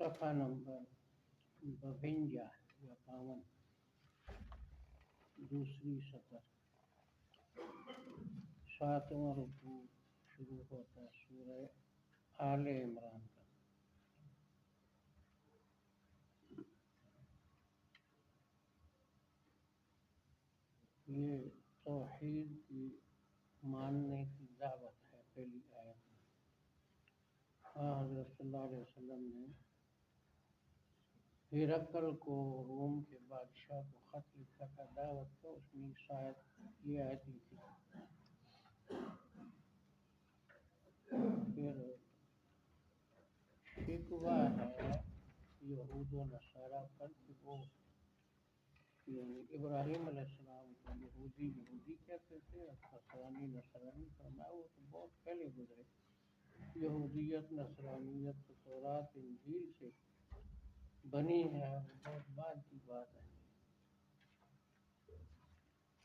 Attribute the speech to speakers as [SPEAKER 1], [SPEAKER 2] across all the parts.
[SPEAKER 1] صفحہ نمبر 52 یا 52، دوسری سطر، 7واں رکوع شروع ہوتا ہے سورہ آل عمران کا۔ یہ توحید کی ماننے کی دعوت ہے پہلی آیت میں۔ حضرت صلی اللہ علیہ وسلم نے ہرقل کو، روم کے بادشاہ کو خط لکھا تھا دعوت کا، اس میں یہ آیت لکھی تھی۔ پھر شکوہ ہے یہود و نصارہ پر کہ وہ یعنی ابراہیم علیہ السلام کو یہودی کہتے تھے اور نصرانی فرمایا، وہ تو بہت پہلے گزرے۔ یہودیت نصرانیت تو تورات انجیل سے بنی ہے، وہ بہت بعد کی بات ہے۔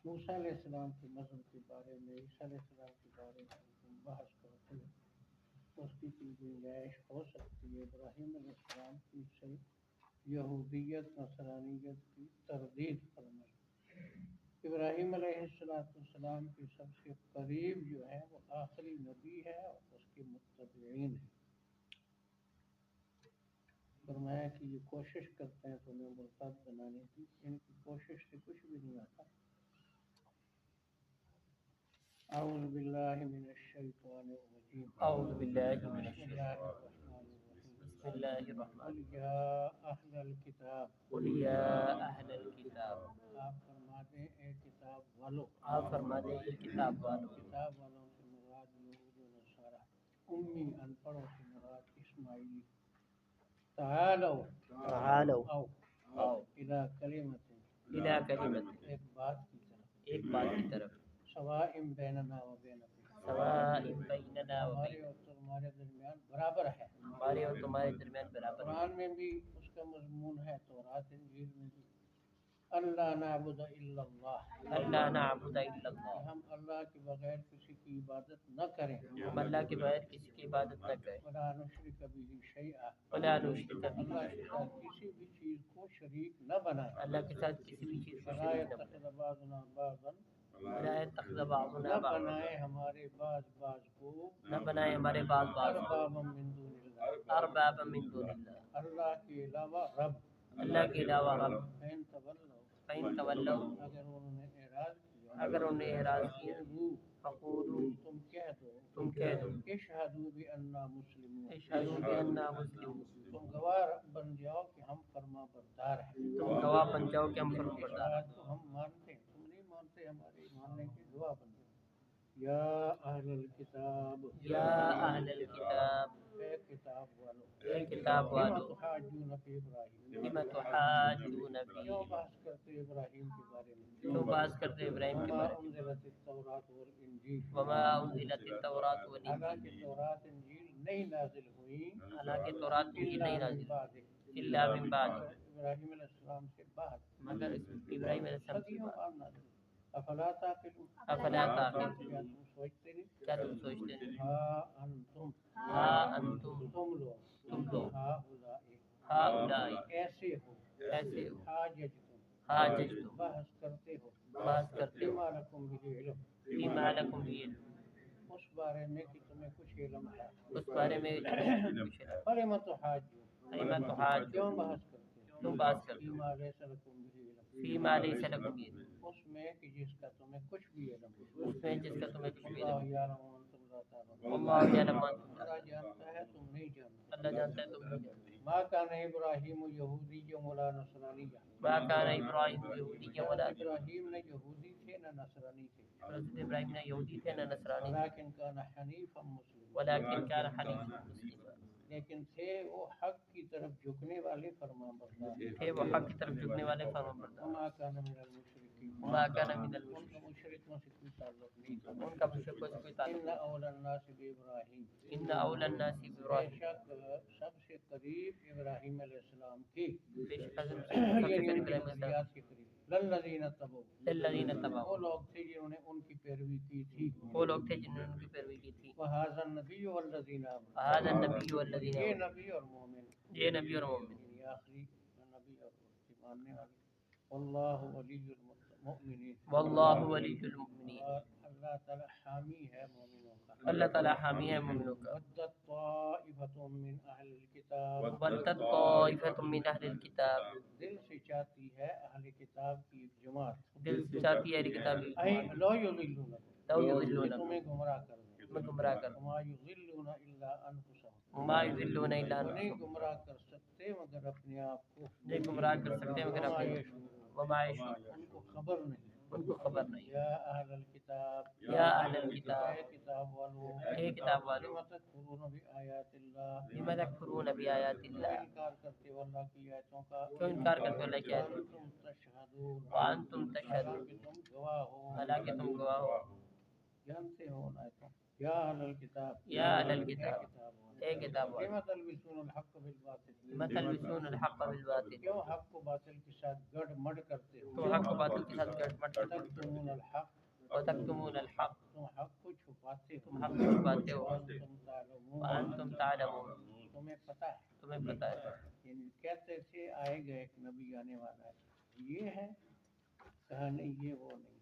[SPEAKER 1] موسیٰ علیہ السلام کے مذہب کے بارے میں، عیسیٰ علیہ السلام کے بارے میں بحث کرتے ہیں، اس کی گنجائش ہو سکتی ہے۔ ابراہیم علیہ السلام کی سے یہودیت نصرانیت کی تردید فرمائی۔ ابراہیم علیہ السلام کے سب سے قریب جو ہے وہ آخری نبی ہے اور اس کے متبعین ہیں۔ فرمایا کہ یہ کوشش کرتے ہیں تمہیں مرتد بنانے کی، ان کی کوشش سے کچھ بھی نہیں آتا۔ اعوذ باللہ من الشیطان الرجیم،
[SPEAKER 2] اعوذ باللہ من
[SPEAKER 1] بسم اللہ الرحمن الرحیم،
[SPEAKER 2] بسم اللہ الرحمن
[SPEAKER 1] قل یا اہل الکتاب،
[SPEAKER 2] قل یا اہل الکتاب،
[SPEAKER 1] آپ فرما دیں اے کتاب والو،
[SPEAKER 2] آپ فرما دیں اے کتاب والو،
[SPEAKER 1] کتاب والوں سے مراد یہود و نصارہ، امی ان پڑھوں سے مراد اسماعیلی، تعالوا
[SPEAKER 2] تعالوا
[SPEAKER 1] آؤ
[SPEAKER 2] آؤ
[SPEAKER 1] الی کلمۃ،
[SPEAKER 2] الی کلمۃ،
[SPEAKER 1] ایک بات کی طرف،
[SPEAKER 2] ایک بات کی طرف،
[SPEAKER 1] سواء بیننا و بینکم،
[SPEAKER 2] سواء بیننا و
[SPEAKER 1] ہمارے اور تمہارے درمیان برابر ہے۔
[SPEAKER 2] ہمارے اور تمہارے درمیان برابر ہے۔
[SPEAKER 1] قرآن میں بھی اس کا مضمون ہے، تورات انجیل میں بھی، اللہ نعبد الا اللہ،
[SPEAKER 2] اللہ نعبد الا
[SPEAKER 1] کہ
[SPEAKER 2] اللہ،
[SPEAKER 1] ہم اللہ کے بغیر کسی کی عبادت نہ کریں،
[SPEAKER 2] ہم اللہ کے بغیر کسی کی عبادت نہ کریں،
[SPEAKER 1] ولا نشرک بہ شیئا،
[SPEAKER 2] ولا نشرک بہ
[SPEAKER 1] اللہ کے ساتھ کسی بھی چیز کو شریک نہ بنائیں،
[SPEAKER 2] اللہ کے ساتھ کسی بھی چیز کو
[SPEAKER 1] ولا
[SPEAKER 2] شریک نہ
[SPEAKER 1] یتخذ بعضنا بعضا،
[SPEAKER 2] بنائے، ولا یتخذ بعضنا
[SPEAKER 1] نہ
[SPEAKER 2] بعضا،
[SPEAKER 1] بنائے ہمارے بعض کو
[SPEAKER 2] نہ بنائے ہمارے بعض کو
[SPEAKER 1] اربابا من دون اللہ،
[SPEAKER 2] اربابا من دون اللہ،
[SPEAKER 1] اللہ کے علاوہ رب،
[SPEAKER 2] اللہ کے علاوہ رب،
[SPEAKER 1] فإن تولوا،
[SPEAKER 2] فإن تولوا،
[SPEAKER 1] اگر انہوں نے اعراض کیا،
[SPEAKER 2] اگر انہوں نے اعراض کیا، فقولوا،
[SPEAKER 1] تم کہہ دو،
[SPEAKER 2] تم کہہ دو،
[SPEAKER 1] اشہدوا بأننا مسلمون،
[SPEAKER 2] اشہدوا بأننا مسلمون،
[SPEAKER 1] تم گواہ بن جاؤ کہ ہم فرما بردار ہیں،
[SPEAKER 2] تم گواہ بن جاؤ کہ ہم فرما بردار ہیں،
[SPEAKER 1] اشہاد کو ہم مانتے ہیں، تم نہیں مانتے، ہمارے ماننے کے گواہ بن جاؤ۔ یا اہل الکتاب،
[SPEAKER 2] یا اہل الکتاب،
[SPEAKER 1] اے کتاب والو،
[SPEAKER 2] اے کتاب والو،
[SPEAKER 1] لم تحاجون فی ابراہیم،
[SPEAKER 2] لم تحاجون فی،
[SPEAKER 1] کیوں بحث کرتے ابراہیم کے بارے میں،
[SPEAKER 2] کیوں بات کرتے ابراہیم کے
[SPEAKER 1] وما
[SPEAKER 2] بارے میں،
[SPEAKER 1] انزلت التوراۃ والانجیل،
[SPEAKER 2] وما انزلت التوراۃ والانجیل،
[SPEAKER 1] حالانکہ تورات انجیل نہیں نازل ہوئی
[SPEAKER 2] حالانکہ تورات انجیل نہیں
[SPEAKER 1] الا من
[SPEAKER 2] نازل
[SPEAKER 1] بعد،
[SPEAKER 2] الا من بعد،
[SPEAKER 1] ابراہیم علیہ السلام سے بعد،
[SPEAKER 2] مگر ابراہیم علیہ السلام سے
[SPEAKER 1] صدیوں
[SPEAKER 2] بعد،
[SPEAKER 1] بعد نازل ہوئی۔ افلا تعقلون،
[SPEAKER 2] افلا تعقلون،
[SPEAKER 1] کیا تم سوچتے نہیں؟
[SPEAKER 2] کیا تم سوچتے ہیں،
[SPEAKER 1] ہا انتم،
[SPEAKER 2] ہا انتم،
[SPEAKER 1] تم لوگ،
[SPEAKER 2] تم لوگ،
[SPEAKER 1] ہؤلاء،
[SPEAKER 2] ہؤلاء،
[SPEAKER 1] ایسے ہو،
[SPEAKER 2] ایسے ہو،
[SPEAKER 1] حاججتم،
[SPEAKER 2] حاججتم،
[SPEAKER 1] بحث کرتے ہو،
[SPEAKER 2] بات کرتے ہو،
[SPEAKER 1] فیما لکم بہ علم،
[SPEAKER 2] فیما لکم بہ علم،
[SPEAKER 1] اس بارے میں کہ تمہیں کچھ علم ہے،
[SPEAKER 2] اس بارے میں کچھ ہے،
[SPEAKER 1] فلم تحاجون،
[SPEAKER 2] فیما تحاجون،
[SPEAKER 1] کیوں بحث کرتے ہو،
[SPEAKER 2] کیوں بات کرتے ہو،
[SPEAKER 1] فیما لیس لکم بہ علم،
[SPEAKER 2] فیما لیس لکم بہ علم،
[SPEAKER 1] اس میں کہ جس کا تمہیں کچھ بھی علم ہو،
[SPEAKER 2] اس میں جس کا تمہیں کچھ بھی
[SPEAKER 1] اللہ
[SPEAKER 2] علم،
[SPEAKER 1] یعلم وانتم لا تعلمون،
[SPEAKER 2] اللہ یعلم وانتم لا
[SPEAKER 1] اللہ
[SPEAKER 2] تعلمون،
[SPEAKER 1] جانتا ہے تم نہیں جانتے۔
[SPEAKER 2] اللہ جانتا ہے تم نہیں جانتے۔
[SPEAKER 1] ما کان ابراہیم یہودی ولا نصرانیہ،
[SPEAKER 2] ما کان ابراہیم یہودی ولا،
[SPEAKER 1] ابراہیم نہ یہودی تھے نہ نصرانی تھے،
[SPEAKER 2] حضرت ابراہیم نہ یہودی تھے نہ نصرانی تھے،
[SPEAKER 1] ولکن کان حنیفا مسلما،
[SPEAKER 2] ولکن کان حنیفا مسلما،
[SPEAKER 1] لیکن تھے وہ حق کی طرف جھکنے والے فرمان بردار،
[SPEAKER 2] تھے وہ حق کی طرف جھکنے والے فرمان بردار،
[SPEAKER 1] وما کان من المشرکین،
[SPEAKER 2] وما كان من
[SPEAKER 1] ان
[SPEAKER 2] المشركين
[SPEAKER 1] کا مشرکوں سے کوئی تعلق نہیں تھا
[SPEAKER 2] ان کا مشرکوں سے کوئی تعلق
[SPEAKER 1] ان
[SPEAKER 2] نہیں
[SPEAKER 1] اول الناس بابراہیم
[SPEAKER 2] ان اول الناس
[SPEAKER 1] بے
[SPEAKER 2] ابراہیم
[SPEAKER 1] شک سب سے قریب ابراہیم علیہ السلام کی
[SPEAKER 2] بے شک حضرت سب سے
[SPEAKER 1] یعنی ان
[SPEAKER 2] قریب
[SPEAKER 1] کی
[SPEAKER 2] ابراہیم علیہ
[SPEAKER 1] نظریات کے قریب للذین تبعوا
[SPEAKER 2] الذین
[SPEAKER 1] وہ
[SPEAKER 2] تبعوا
[SPEAKER 1] لوگ تھے جنہوں نے ان کی پیروی کی تھی
[SPEAKER 2] وہ لوگ تھے جنہوں نے ان کی پیروی کی تھی
[SPEAKER 1] وہذا النبی والذین آمنوا
[SPEAKER 2] هذا النبی والذین
[SPEAKER 1] یہ
[SPEAKER 2] آمنوا
[SPEAKER 1] نبی اور مومن
[SPEAKER 2] یہ نبی اور مومن
[SPEAKER 1] یعنی آخری نبی اور اس کے ماننے والے واللہ ولی المؤمنین
[SPEAKER 2] واللہ ولی المؤمنین
[SPEAKER 1] اور اللہ تعالی حامی ہے مومنوں کا
[SPEAKER 2] اللہ تعالی حامی ہے مومنوں کا
[SPEAKER 1] ودت طائفۃ من اہل الکتاب
[SPEAKER 2] ودت طائفۃ من اہل الکتاب
[SPEAKER 1] دل سے چاہتی ہے اہل کتاب کی ایک جماعت
[SPEAKER 2] دل سے چاہتی ہے اہل کتاب کی
[SPEAKER 1] اے
[SPEAKER 2] جماعت
[SPEAKER 1] لو یضلونکم
[SPEAKER 2] لو یضلونکم
[SPEAKER 1] تمہیں گمراہ کر دیں
[SPEAKER 2] تمہیں گمراہ کر
[SPEAKER 1] وما یضلون الا انفسهم
[SPEAKER 2] وما یضلون الا
[SPEAKER 1] وہ نہیں
[SPEAKER 2] انفسهم
[SPEAKER 1] گمراہ کر سکتے مگر اپنے آپ کو
[SPEAKER 2] نہیں گمراہ کر سکتے مگر
[SPEAKER 1] وما
[SPEAKER 2] اپنے
[SPEAKER 1] یشعرون
[SPEAKER 2] وما یشعرون
[SPEAKER 1] ان کو خبر نہیں
[SPEAKER 2] ان کو خبر نہیں
[SPEAKER 1] یا اہل الکتاب
[SPEAKER 2] یا اہل الکتاب
[SPEAKER 1] اے کتاب والو
[SPEAKER 2] اے کتاب والو
[SPEAKER 1] لم تکفرون بآیات اللہ
[SPEAKER 2] لم تکفرون بآیات
[SPEAKER 1] کیوں
[SPEAKER 2] اللہ
[SPEAKER 1] انکار کرتے ہو اللہ کی آیتوں کا
[SPEAKER 2] کیوں انکار کرتے ہو اللہ کی آیتوں کا
[SPEAKER 1] وانتم تشہدون
[SPEAKER 2] وانتم تشہدون
[SPEAKER 1] حالانکہ تم گواہ ہو
[SPEAKER 2] حالانکہ تم گواہ ہو
[SPEAKER 1] جانتے ہو ان آیتوں یا اہل الکتاب
[SPEAKER 2] یا اہل الکتاب
[SPEAKER 1] اے کتاب والو
[SPEAKER 2] اے کتاب
[SPEAKER 1] لم
[SPEAKER 2] والو
[SPEAKER 1] تلبسون الحق بالباطل
[SPEAKER 2] لم تلبسون الحق بالباطل
[SPEAKER 1] کیوں حق کو باطل کے ساتھ گڑ مڈ کرتے ہو
[SPEAKER 2] تم حق کو باطل کے ساتھ گڑ مٹ کرتے ہو
[SPEAKER 1] تکتمون الحق
[SPEAKER 2] وتکتمون الحق
[SPEAKER 1] تم حق کو چھپاتے
[SPEAKER 2] تم حق کو چھپاتے ہو
[SPEAKER 1] وانتم تعلمون
[SPEAKER 2] وانتم تعلمون
[SPEAKER 1] تمہیں پتہ ہے
[SPEAKER 2] تمہیں پتہ ہے
[SPEAKER 1] یعنی کہتے تھے آئے گا ایک نبی آنے والا ہے یہ ہے کہا نہیں یہ وہ نہیں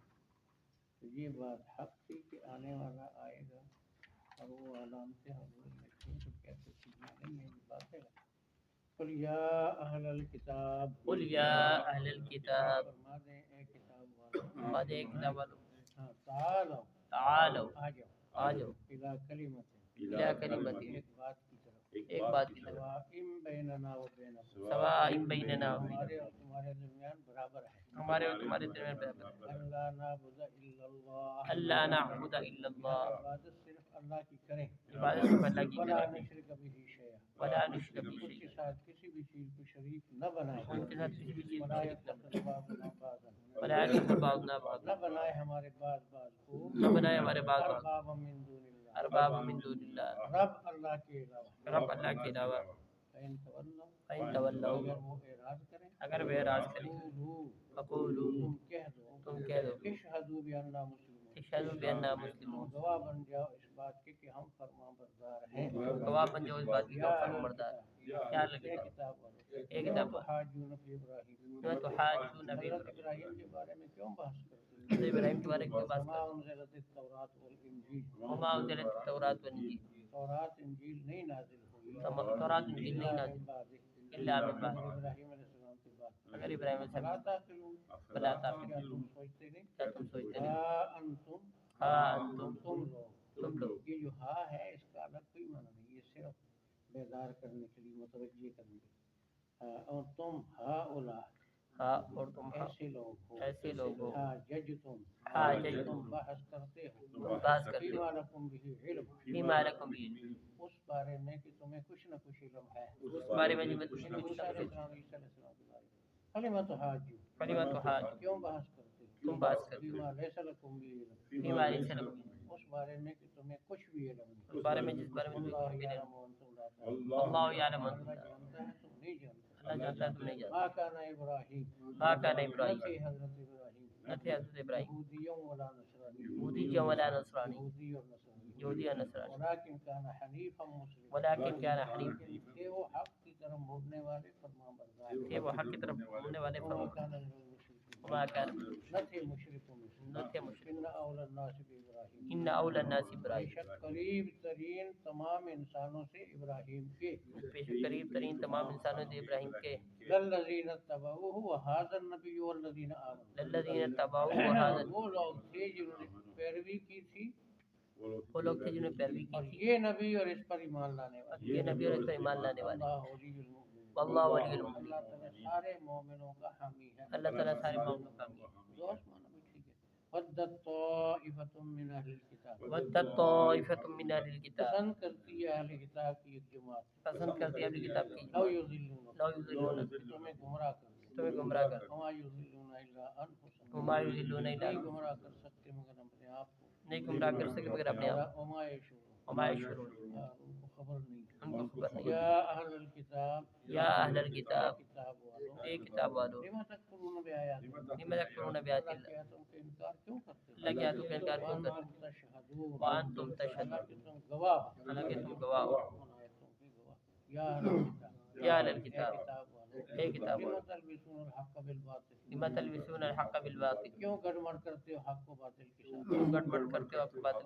[SPEAKER 1] تو یہ بات حق تھی کہ آنے والا آئے گا اور وہ علامتیں حضور نے تھیں تو کہتے تھے یہ نہیں ہے یہ بات ہے قل یا اہل الکتاب
[SPEAKER 2] قل یا اہل الکتاب
[SPEAKER 1] فرما دیں اے کتاب والو
[SPEAKER 2] فرما دے اے کتاب والو
[SPEAKER 1] ہاں تعالو
[SPEAKER 2] تعالو
[SPEAKER 1] آ جاؤ
[SPEAKER 2] آ جاؤ
[SPEAKER 1] الی کلمت
[SPEAKER 2] الی کلمت
[SPEAKER 1] ایک بات کی طرف
[SPEAKER 2] ایک بات کی طرف
[SPEAKER 1] سواء بیننا و بینکم
[SPEAKER 2] سواء بیننا و
[SPEAKER 1] ہمارے
[SPEAKER 2] بینکم
[SPEAKER 1] اور تمہارے درمیان برابر ہے
[SPEAKER 2] ہمارے اور تمہارے درمیان برابر ہے
[SPEAKER 1] اللہ نعبد الا اللہ
[SPEAKER 2] اللہ نعبد الا اللہ
[SPEAKER 1] عبادت صرف اللہ کی کریں
[SPEAKER 2] عبادت صرف اللہ کی
[SPEAKER 1] ولا
[SPEAKER 2] کریں
[SPEAKER 1] نشرک به شیئا
[SPEAKER 2] ولا نشرک به
[SPEAKER 1] اس کے
[SPEAKER 2] شیئا
[SPEAKER 1] ساتھ کسی بھی چیز کو شریک نہ بنائیں
[SPEAKER 2] ان کے ساتھ کسی بھی چیز
[SPEAKER 1] ولا
[SPEAKER 2] کو شریک نہ
[SPEAKER 1] یتخذ بعضنا بعضا
[SPEAKER 2] ولا یتخذ بعضنا بعضا
[SPEAKER 1] نہ بنائے ہمارے بعض کو
[SPEAKER 2] نہ بنائے ہمارے بعض
[SPEAKER 1] ارباب من دون اللہ
[SPEAKER 2] ارباب من دون اللہ
[SPEAKER 1] رب اللہ کے علاوہ
[SPEAKER 2] رب اللہ کے علاوہ
[SPEAKER 1] فإن تولوا
[SPEAKER 2] فإن تولوا
[SPEAKER 1] اگر وہ اعراض کریں
[SPEAKER 2] اگر وہ اعراض کریں
[SPEAKER 1] قولوا
[SPEAKER 2] فقولوا
[SPEAKER 1] تم کہہ دو
[SPEAKER 2] تم کہہ دو
[SPEAKER 1] اشہدوا بأننا مسلمون
[SPEAKER 2] اشہدوا بأننا
[SPEAKER 1] تم
[SPEAKER 2] مسلمون
[SPEAKER 1] گواہ بن جاؤ اس بات کے کہ ہم فرما بردار ہیں
[SPEAKER 2] گواہ بن جاؤ اس بات کی کہ ہم فرمانبردار کیا لگے
[SPEAKER 1] اے کتاب والو
[SPEAKER 2] اے کتاب
[SPEAKER 1] حاجون فی ابراہیم
[SPEAKER 2] میں تو حاجون نبی
[SPEAKER 1] حضرت ابراہیم کے بارے میں کیوں بحث کرتے
[SPEAKER 2] حضرت ابراہیم کے بارے میں بات
[SPEAKER 1] وما
[SPEAKER 2] کرتے
[SPEAKER 1] انزلت التوراۃ والانجیل
[SPEAKER 2] وما انزلت التوراۃ والانجیل
[SPEAKER 1] تورات انجیل نہیں نازل ہوئی
[SPEAKER 2] تورات انجیل نہیں نازل
[SPEAKER 1] من بعد
[SPEAKER 2] الا من بعد
[SPEAKER 1] ابراہیم علیہ السلام کے بعد
[SPEAKER 2] اگر ابراہیم علیہ
[SPEAKER 1] فلا
[SPEAKER 2] السلام
[SPEAKER 1] تعقلون
[SPEAKER 2] فلا
[SPEAKER 1] کیا
[SPEAKER 2] تعقلون
[SPEAKER 1] تم سوچتے نہیں
[SPEAKER 2] کیا تم سوچتے نہیں
[SPEAKER 1] ہاں انتم
[SPEAKER 2] ہاں انتم
[SPEAKER 1] تم لوگ
[SPEAKER 2] تم لوگ
[SPEAKER 1] یہ جو ہاں ہے اس کا الگ کوئی معنی نہیں، یہ صرف بیدار کرنے کے لیے متوجہ کرنے کے لیے اور تم ہاں اولا
[SPEAKER 2] ہاں اور تم ہاں
[SPEAKER 1] ایسے لوگ ہو
[SPEAKER 2] ایسے لوگ ہو
[SPEAKER 1] ہاں جج تم
[SPEAKER 2] ہاں جج
[SPEAKER 1] تم
[SPEAKER 2] تم
[SPEAKER 1] بحث کرتے ہو
[SPEAKER 2] تم بحث کرتے ہو
[SPEAKER 1] فیما لکم به علم
[SPEAKER 2] فیما لکم به علم
[SPEAKER 1] اس بارے میں کہ تمہیں کچھ نہ کچھ علم ہے
[SPEAKER 2] اس بارے میں جو میں
[SPEAKER 1] عیسیٰ
[SPEAKER 2] کچھ نہ
[SPEAKER 1] علیہ
[SPEAKER 2] کچھ
[SPEAKER 1] السلام عیسیٰ علیہ السلام کے بارے میں کلمۃ حاجو
[SPEAKER 2] کلمۃ حاج
[SPEAKER 1] کیوں بحث کرتے ہو
[SPEAKER 2] تم بحث کرتے
[SPEAKER 1] فیما لیس لکم به علم
[SPEAKER 2] فیما لیس لکم به علم
[SPEAKER 1] اس بارے میں کہ تمہیں کچھ بھی علم نہیں
[SPEAKER 2] اس بارے میں جس بارے میں تمہیں
[SPEAKER 1] اللہ
[SPEAKER 2] کچھ بھی
[SPEAKER 1] یعلم
[SPEAKER 2] علم
[SPEAKER 1] وانتم لا تعلمون
[SPEAKER 2] اللہ یعلم
[SPEAKER 1] اللہ
[SPEAKER 2] وانتم لا
[SPEAKER 1] جانتا ہے تم نہیں جانتے
[SPEAKER 2] اللہ جانتا ہے تم نہیں
[SPEAKER 1] ما
[SPEAKER 2] جانتے
[SPEAKER 1] کان ابراہیم
[SPEAKER 2] ما کان ابراہیم
[SPEAKER 1] نہ تھے حضرت ابراہیم
[SPEAKER 2] نہ تھے حضرت ابراہیم
[SPEAKER 1] یہودیوں ولا نصرانی
[SPEAKER 2] یہودی ولا نصرانی
[SPEAKER 1] یہودی اور نصرانی
[SPEAKER 2] یہودی اور نصرانی
[SPEAKER 1] ولكن كان حنیفا مسلما
[SPEAKER 2] ولكن كان حنیفا
[SPEAKER 1] لیکن تھے وہ حق کی طرف مڑنے والے فرمان بردار
[SPEAKER 2] کہ وہ حق کی طرف مڑنے والے
[SPEAKER 1] وما
[SPEAKER 2] فرمان
[SPEAKER 1] كان من المشركين
[SPEAKER 2] وما كان
[SPEAKER 1] نہ تھے مشرکوں میں سے
[SPEAKER 2] نہ تھے مشرک
[SPEAKER 1] ان اول الناس بابراہیم
[SPEAKER 2] ان اول الناس
[SPEAKER 1] بے
[SPEAKER 2] ابراہیم
[SPEAKER 1] شک قریب ترین تمام انسانوں سے ابراہیم کے
[SPEAKER 2] بے شک قریب ترین تمام انسانوں سے ابراہیم کے
[SPEAKER 1] للذین اتبعوه وهذا النبي والذین آمنوا
[SPEAKER 2] للذین تبعوا وهذا
[SPEAKER 1] وہ لوگ تھے جنہوں نے پیروی کی تھی
[SPEAKER 2] وہ لوگ تھے جنہوں نے پیروی
[SPEAKER 1] اور
[SPEAKER 2] کی تھی
[SPEAKER 1] یہ نبی اور اس پر ایمان لانے والے
[SPEAKER 2] یہ نبی اور اس پر ایمان لانے والے
[SPEAKER 1] اللہ ولی المؤمنین
[SPEAKER 2] واللہ ولی المؤمنین
[SPEAKER 1] اللہ تعالیٰ سارے مومنوں کا حامی ہے
[SPEAKER 2] اللہ تعالیٰ سارے مومنوں کا حامی ہے
[SPEAKER 1] دوست معنی بھی ٹھیک ہے ودت طائفۃ من اہل الکتاب
[SPEAKER 2] ودت طائفۃ من اہل الکتاب
[SPEAKER 1] پسند کرتی ہے اہل کتاب کی ایک جماعت
[SPEAKER 2] پسند کرتی ہے اہل کتاب کی
[SPEAKER 1] لو یضلون
[SPEAKER 2] لو یضلون
[SPEAKER 1] تمہیں گمراہ کر دیں
[SPEAKER 2] تمہیں گمراہ کر
[SPEAKER 1] وما یضلون الا انفسهم
[SPEAKER 2] وما یضلون الا
[SPEAKER 1] نہیں گمراہ کر سکتے مگر اپنے آپ کو
[SPEAKER 2] نہیں گمراہ کر سکے مگر اپنے آپ
[SPEAKER 1] وما یشعرون
[SPEAKER 2] وما یشعرون
[SPEAKER 1] ان کو خبر نہیں
[SPEAKER 2] ان کو خبر نہیں
[SPEAKER 1] یا اہل الکتاب
[SPEAKER 2] یا اہل الکتاب
[SPEAKER 1] کتاب والو
[SPEAKER 2] اے کتاب والو
[SPEAKER 1] لما تکفرون بآیات
[SPEAKER 2] لم تکفرون بآیات
[SPEAKER 1] اللہ
[SPEAKER 2] اللہ
[SPEAKER 1] کے آیاتوں کا انکار کیوں کرتے ہو
[SPEAKER 2] اللہ کی آیاتوں کا انکار کیوں کرتے
[SPEAKER 1] وانتم تشہدون
[SPEAKER 2] وانتم تشہدون
[SPEAKER 1] حالانکہ تم گواہ ہو
[SPEAKER 2] حالانکہ تم گواہ ہو
[SPEAKER 1] ان آیتوں کے گواہ یا اہل الکتاب
[SPEAKER 2] یا اہل
[SPEAKER 1] اے
[SPEAKER 2] الکتاب
[SPEAKER 1] کتاب والو
[SPEAKER 2] اے کتاب
[SPEAKER 1] لما
[SPEAKER 2] والو
[SPEAKER 1] تلبسون الحق بالباطل
[SPEAKER 2] لم تلبسون الحق بالباطل
[SPEAKER 1] کیوں گڑبڑ کرتے ہو حق کو باطل کے ساتھ
[SPEAKER 2] کیوں گڑبڑ کرتے ہو آپ کو بات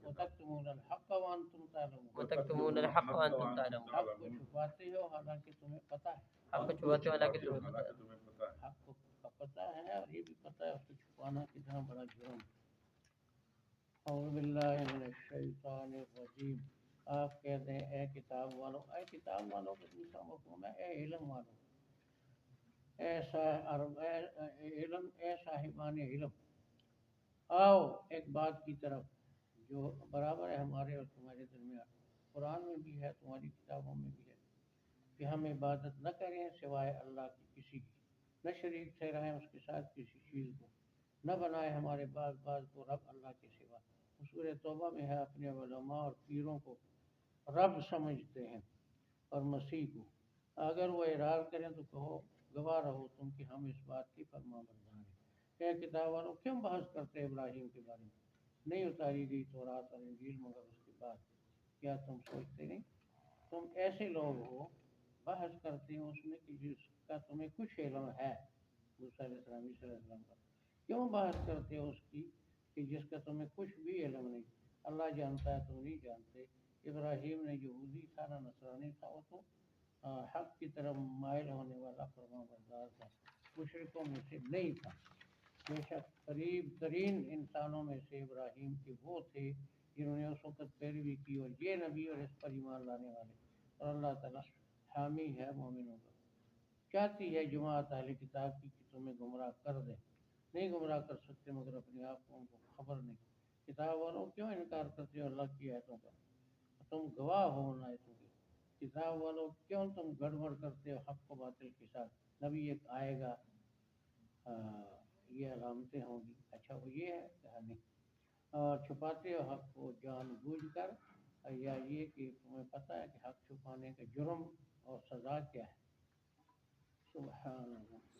[SPEAKER 1] وتکتمون الحق وانتم تعلمون
[SPEAKER 2] وتکتمون الحق وانتم تعلمون
[SPEAKER 1] حق کو چھپاتے ہو حالانکہ تمہیں پتہ ہے
[SPEAKER 2] حق کو چھپاتے ہو حالانکہ تمہیں پتہ ہے
[SPEAKER 1] حق کو پتہ ہے اور یہ بھی پتہ ہے اس کو چھپانا کتنا بڑا جرم ہے اعوذ باللہ من الشیطان الرجیم آپ کہتے ہیں اے کتاب والوں کا دوسرا مفہوم ہے اے علم والوں علم اے صاحبان علم آؤ ایک بات کی طرف جو برابر ہے ہمارے اور تمہارے درمیان قرآن میں بھی ہے تمہاری کتابوں میں بھی ہے کہ ہم عبادت نہ کریں سوائے اللہ کی کسی کی نہ شریک ٹھہرائیں اس کے ساتھ کسی چیز کو نہ بنائے ہمارے بعض کو رب اللہ کے سوا سورہ توبہ میں ہے اپنے علماء اور پیروں کو رب سمجھتے ہیں اور مسیح کو اگر وہ اعراض کریں تو کہو گواہ رہو تم کہ ہم اس بات کی فرما بردار ہیں کہ کتاب والوں کیوں بحث کرتے ابراہیم کے بارے میں نہیں اتاری گئی تورات اور انجیل مگر اس کے بعد کیا تم سوچتے نہیں تم ایسے لوگ ہو بحث کرتے ہو اس میں کہ جس کا تمہیں کچھ علم ہے موسیٰ علیہ السلام عیسیٰ علیہ السلام کا کیوں بحث کرتے ہو اس کی کہ جس کا تمہیں کچھ بھی علم نہیں اللہ جانتا ہے تم نہیں جانتے ابراہیم نے یہودی تھا نہ نصرانی تھا وہ تو حق کی طرف مائل ہونے والا فرما بردار تھا مشرکوں میں سے نہیں تھا بے شک قریب ترین انسانوں میں سے ابراہیم کے وہ تھے جنہوں نے اس وقت پیروی کی اور یہ نبی اور اس پر ایمان لانے والے اور اللہ تعالیٰ حامی ہے مومنوں کا چاہتی ہے جماعت اہل کتاب کی کہ تمہیں گمراہ کر دے نہیں گمراہ کر سکتے مگر اپنے آپ کو ان کو خبر نہیں کتاب والوں کیوں انکار کرتے ہو اللہ کی آیتوں کا تم گواہ ہو ان آیتوں کے کتاب والوں کیوں تم گڑبڑ کرتے ہو حق کو باطل کے ساتھ نبی ایک آئے گا یہ علامتیں ہوں گی اچھا وہ یہ ہے کہانی اور چھپاتے ہو حق کو جان بوجھ کر یا یہ کہ تمہیں پتہ ہے کہ حق چھپانے کا جرم اور سزا کیا ہے سبحان اللہ